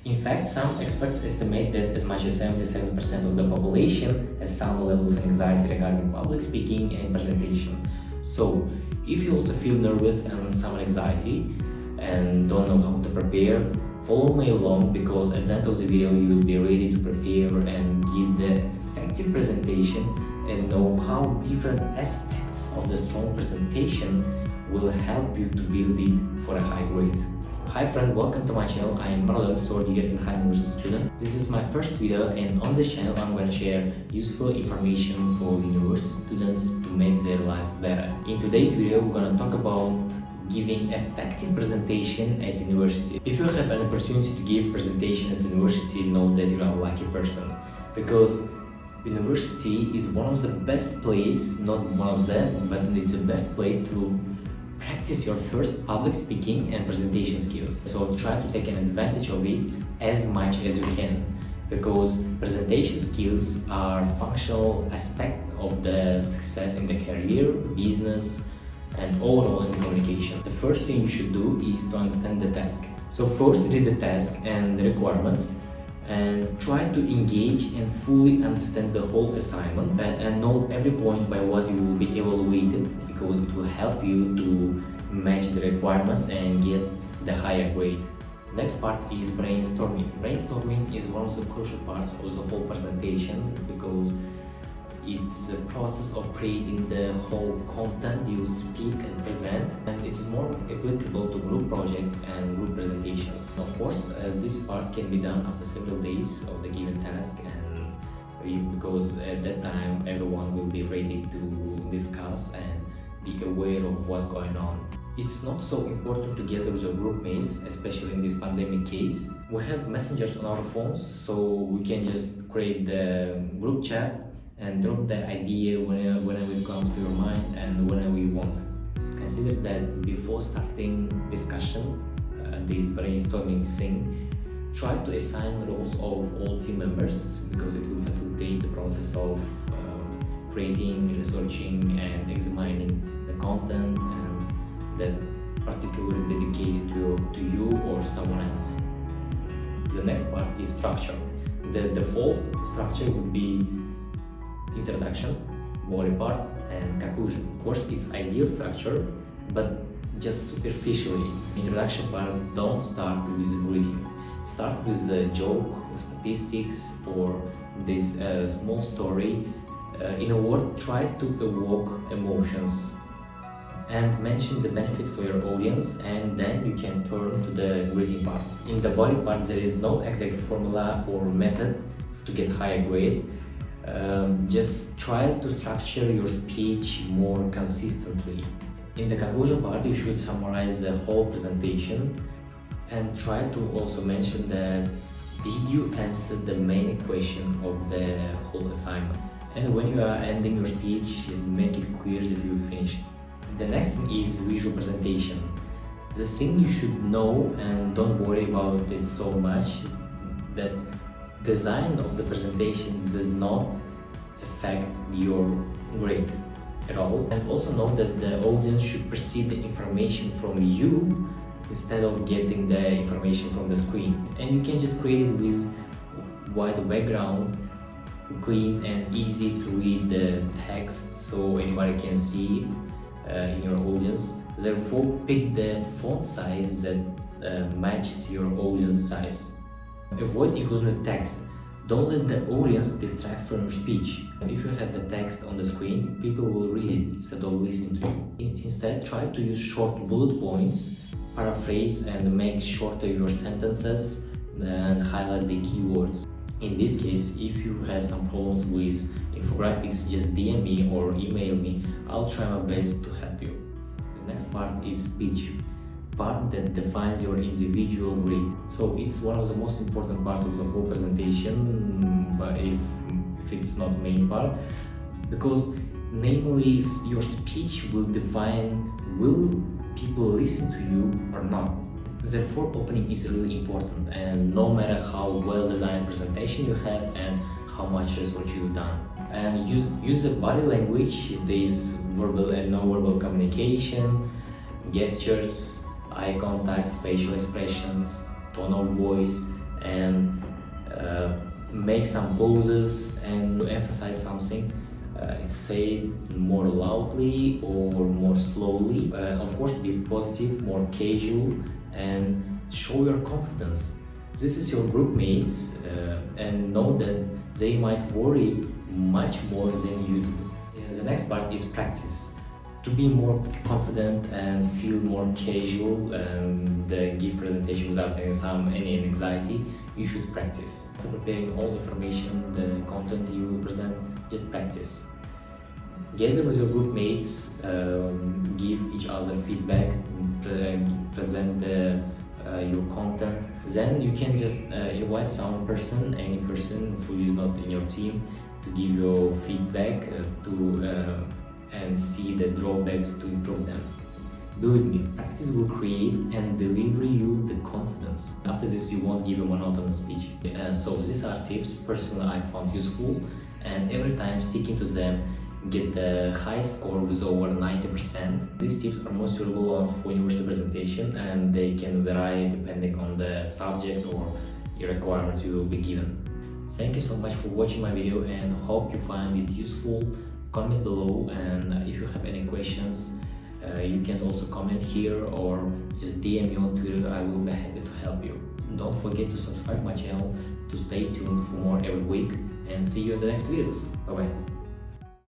In fact, some experts estimate that as much as 77% of the population has some level of anxiety regarding public speaking and presentation. So, if you also feel nervous and some anxiety and don't know how to prepare, follow me along because at the end of the video you will be ready to prepare and give the effective presentation and know how different aspects of the strong presentation will help you to build it for a high grade. Hi friend, welcome to my channel. I am Marlon, sword digger and high university student. This is my first video and on this channel I'm going to share useful information for university students to make their life better. In today's video we're going to talk about giving effective presentation at university. If you have an opportunity to give presentation at university, know that you're a lucky person because university is one of the best place, not one of them, but it's the best place to practice your first public speaking and presentation skills. So try to take an advantage of it as much as you can because presentation skills are functional aspect of the success in the career, business, and overall in communication. The first thing you should do is to understand the task. So first read the task and the requirements and try to engage and fully understand the whole assignment and know every point by what you will be evaluated because it will help you to match the requirements and get the higher grade. Next part is brainstorming. Brainstorming is one of the crucial parts of the whole presentation because it's a process of creating the whole content you speak and present, and it's more applicable to group projects and group presentations. Of course, this part can be done after several days of the given task, and because at that time everyone will be ready to discuss and be aware of what's going on. It's not so important to gather with your group mates, especially in this pandemic case. We have messengers on our phones, so we can just create the group chat and drop the idea whenever it comes to your mind and whenever you want. So consider that before starting discussion, this brainstorming thing, try to assign roles of all team members because it will facilitate the process of creating, researching and examining the content and that particularly dedicated to you or someone else. The next part is structure. The default structure would be introduction, body part and conclusion. Of course, it's ideal structure, but just superficially. Introduction part, don't start with greeting. Start with a joke, statistics, or this small story. In a word, try to evoke emotions and mention the benefits for your audience, and then you can turn to the greeting part. In the body part, there is no exact formula or method to get higher grade. Just try to structure your speech more consistently. In the conclusion part, you should summarize the whole presentation and try to also mention that did you answer the main question of the whole assignment. And when you are ending your speech, make it clear that you finished. The next thing is visual presentation. The thing you should know, and don't worry about it so much, that design of the presentation does not affect your grade at all. And also know that the audience should perceive the information from you instead of getting the information from the screen. And you can just create it with white background, clean and easy to read the text so anybody can see it in your audience. Therefore, pick the font size that matches your audience size. Avoid including the text. Don't let the audience distract from your speech. If you have the text on the screen, people will read it instead of listening to you. Instead, try to use short bullet points, paraphrase and make shorter your sentences and highlight the keywords. In this case, if you have some problems with infographics, just DM me or email me. I'll try my best to help you. The next part is speech. Part that defines your individual grade. So it's one of the most important parts of the whole presentation, but if it's not main part, because namely your speech will define will people listen to you or not. Therefore, opening is really important, and no matter how well designed presentation you have and how much research you've done. And use the body language. There is verbal and non-verbal communication, gestures, eye contact, facial expressions, tone of voice, and make some pauses, and to emphasize something, say it more loudly or more slowly. Of course, be positive, more casual, and show your confidence. This is your group mates, and know that they might worry much more than you do. The next part is practice. To be more confident and feel more casual and give presentation without any anxiety, you should practice. After preparing all information, the content you will present, just practice. Gather with your group mates, give each other feedback, present your content. Then you can just invite any person who is not in your team, to give your feedback and see the drawbacks to improve them. Believe me, practice will create and deliver you the confidence. After this, you won't give a monotonous speech. So these are tips personally I found useful, and every time sticking to them, get the highest score with over 90%. These tips are most suitable ones for university presentation, and they can vary depending on the subject or your requirements you will be given. Thank you so much for watching my video, and hope you find it useful. Comment below, and if you have any questions, you can also comment here or just DM me on Twitter. I will be happy to help you. Don't forget to subscribe my channel to stay tuned for more every week, and see you in the next videos. Bye bye.